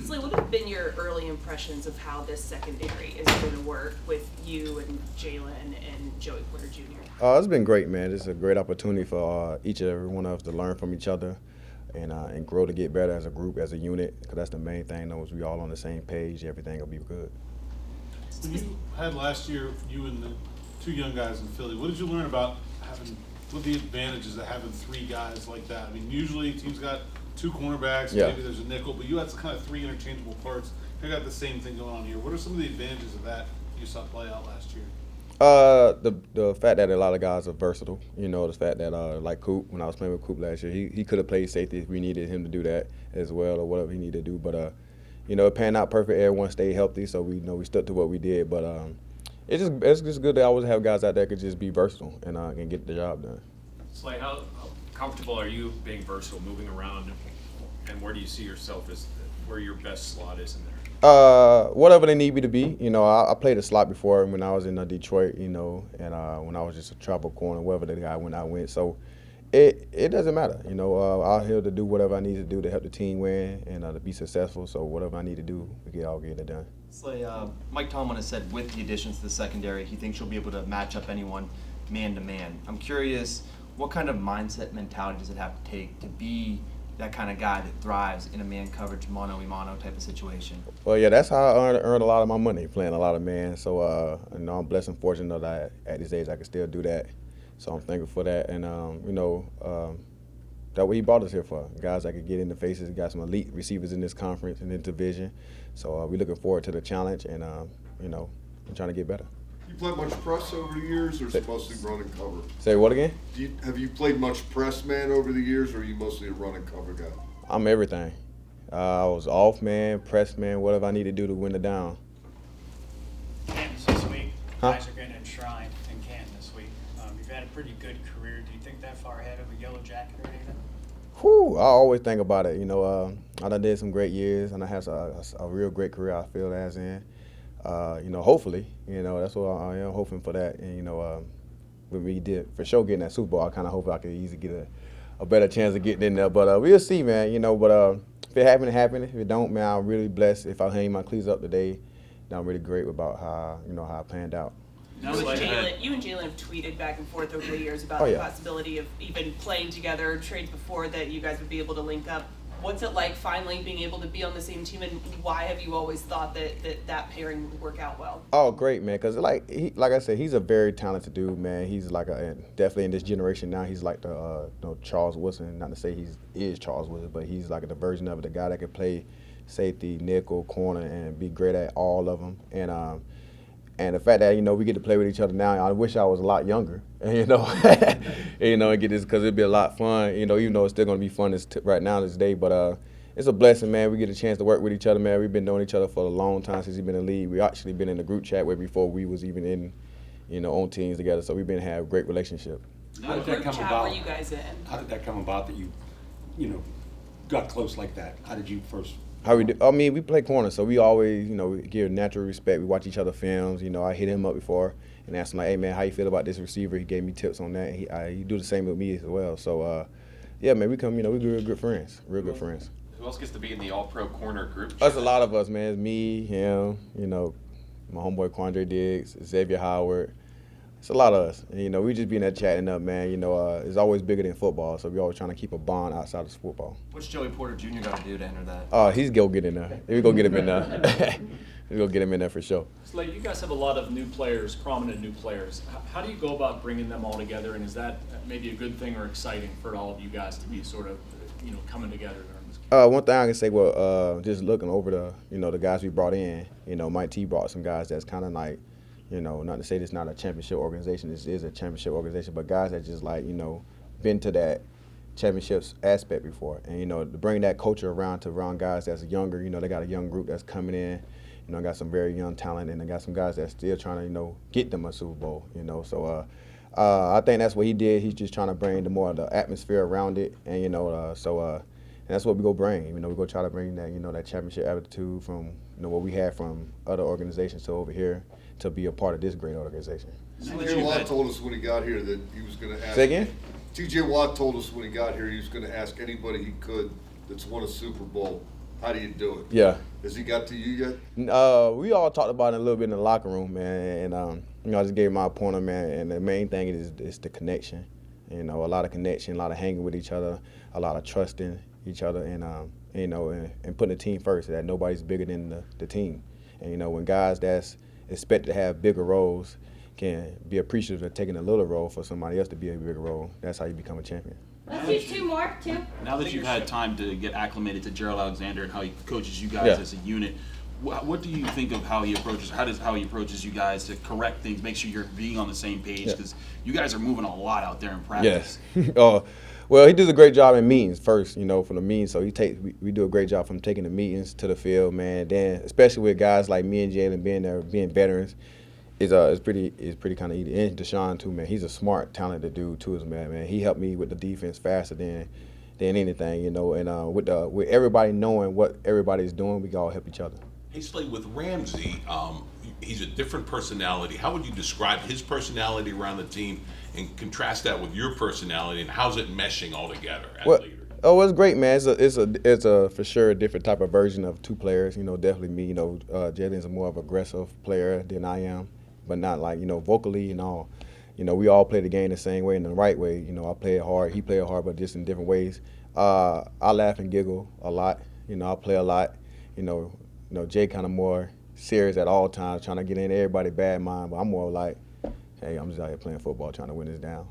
Slay, what have been your early impressions of how this secondary is going to work with you and Jaylen and Joey Porter Jr.? It's been great, man. It's a great opportunity for each and every one of us to learn from each other and grow to get better as a group, as a unit, because that's the main thing, though, is we all on the same page, everything will be good. When you had last year, you and the two young guys in Philly, what did you learn about what the advantages of having three guys like that? I mean, usually teams got two cornerbacks, maybe there's a nickel, but you had kind of three interchangeable parts. You got the same thing going on here. What are some of the advantages of that you saw play out last year? The fact that a lot of guys are versatile. You know, the fact that like Coop, when I was playing with Coop last year, he could have played safety if we needed him to do that as well, or whatever he needed to do. But it panned out perfect. Everyone stayed healthy, so we stuck to what we did. But it's just good to always have guys out there that could just be versatile and get the job done. Slay, how comfortable are you being versatile, moving around, and where do you see yourself as where your best slot is in there? Whatever they need me to be. I played a slot before when I was in Detroit, and when I was just a travel corner, wherever the guy went, I went. So it doesn't matter. I'm here to do whatever I need to do to help the team win and to be successful. So whatever I need to do, I'll get it done. Slay, Mike Tomlin has said with the additions to the secondary, he thinks you'll be able to match up anyone man to man. I'm curious, what kind of mindset, mentality does it have to take to be that kind of guy that thrives in a man coverage, mano-a-mano type of situation? Well, yeah, that's how I earned a lot of my money, playing a lot of man. So, I'm blessed and fortunate that at this age I can still do that. So I'm thankful for that. And, that's what he brought us here for. Guys that could get in the faces, got some elite receivers in this conference and in division. So we're looking forward to the challenge and, I'm trying to get better. You played much press over the years, or is it mostly run and cover? Say what again? Have you played much press man over the years, or are you mostly a run and cover guy? I'm everything. I was off man, press man, whatever I need to do to win the down. Canton this week. Guys are getting enshrined in Canton this week. You've had a pretty good career. Do you think that far ahead of a yellow jacket or anything? I always think about it. I done did some great years, and I had a real great career, I feel, as in. Hopefully, that's what I am hoping for that. And, when we did, for sure, getting that Super Bowl, I kind of hope I could easily get a better chance of getting in there. But we'll see, man, But if it happen, it happen. If it don't, man, I'm really blessed. If I hang my cleats up today, then I'm really great about how I panned out. You and Jaylen have tweeted back and forth over the years about the possibility of even playing together, trades before that you guys would be able to link up. What's it like finally being able to be on the same team, and why have you always thought that pairing would work out well? Oh, great, man, because like I said, he's a very talented dude, man. He's like definitely in this generation now, he's like the Charles Woodson, not to say he is Charles Woodson, but he's like the version of it, the guy that can play safety, nickel, corner, and be great at all of them. And the fact that, we get to play with each other now, I wish I was a lot younger, and get this, because it'd be a lot fun, even though it's still going to be fun right now this day. But it's a blessing, man. We get a chance to work with each other, man. We've been knowing each other for a long time since he's been in the league. We actually been in the group chat way before we was even in, on teams together. So we've been having a great relationship. How did that come about? Were you guys in? How did that come about that you got close like that? How did you first? How we do? I mean, we play corner, so we always, we give natural respect. We watch each other films. I hit him up before and asked him like, "Hey man, how you feel about this receiver?" He gave me tips on that. He do the same with me as well. So, yeah, man, we we real good friends, real good friends. Who else gets to be in the All-Pro corner group? That's a lot of us, man. It's me, him, my homeboy Quandre Diggs, Xavier Howard. It's a lot of us. And, we just be in there chatting up, man. It's always bigger than football, so we always trying to keep a bond outside of football. What's Joey Porter Jr. got to do to enter that? He's going to get in there. We going to get him in there. We're going to get him in there for sure. Slay, you guys have a lot of new players, prominent new players. How do you go about bringing them all together, and is that maybe a good thing or exciting for all of you guys to be sort of, coming together during this game? One thing I can say, just looking over the guys we brought in, Mike T brought some guys that's kind of like, not to say this is not a championship organization, this is a championship organization, but guys that just like, been to that championships aspect before. And, to bring that culture around guys that's younger, they got a young group that's coming in, got some very young talent, and they got some guys that's still trying to, get them a Super Bowl, So I think that's what he did. He's just trying to bring the more of the atmosphere around it, and, and that's what we go bring. We go try to bring that, that championship attitude from, what we had from other organizations to over here, to be a part of this great organization. T.J. Watt told us when he got here that he was going to ask. Say again? T.J. Watt told us when he got here he was going to ask anybody he could that's won a Super Bowl How do you do it? Yeah. Has he got to you yet? We all talked about it a little bit in the locker room, man, and I just gave my point, man. And the main thing is the connection. A lot of connection, a lot of hanging with each other, a lot of trusting each other, and and putting the team first. That nobody's bigger than the team. And when guys that's expected to have bigger roles can be appreciative of taking a little role for somebody else to be a bigger role, that's how you become a champion. Let's do two more. Now that you've had time to get acclimated to Gerald Alexander and how he coaches you guys as a unit, what do you think of how he approaches you guys to correct things, make sure you're being on the same page? Because you guys are moving a lot out there in practice. Yes. Well, he does a great job in meetings first, for the meetings. So we do a great job from taking the meetings to the field, man. Then, especially with guys like me and Jaylen being there, being veterans, is pretty kind of easy. And Deshaun too, man. He's a smart, talented dude too, man. He helped me with the defense faster than anything, And with everybody knowing what everybody's doing, we can all help each other. Hey Slay, with Ramsey, he's a different personality. How would you describe his personality around the team and contrast that with your personality, and how's it meshing all together as a leader? Oh, it's great, man. It's a for sure a different type of version of two players. Definitely me. Jaylen's a more of an aggressive player than I am, but not like vocally and all. We all play the game the same way in the right way. I play it hard, he play it hard, but just in different ways. I laugh and giggle a lot. I play a lot. Jay kind of more serious at all times, trying to get in everybody's bad mind. But I'm more like, hey, I'm just out here playing football, trying to win this down.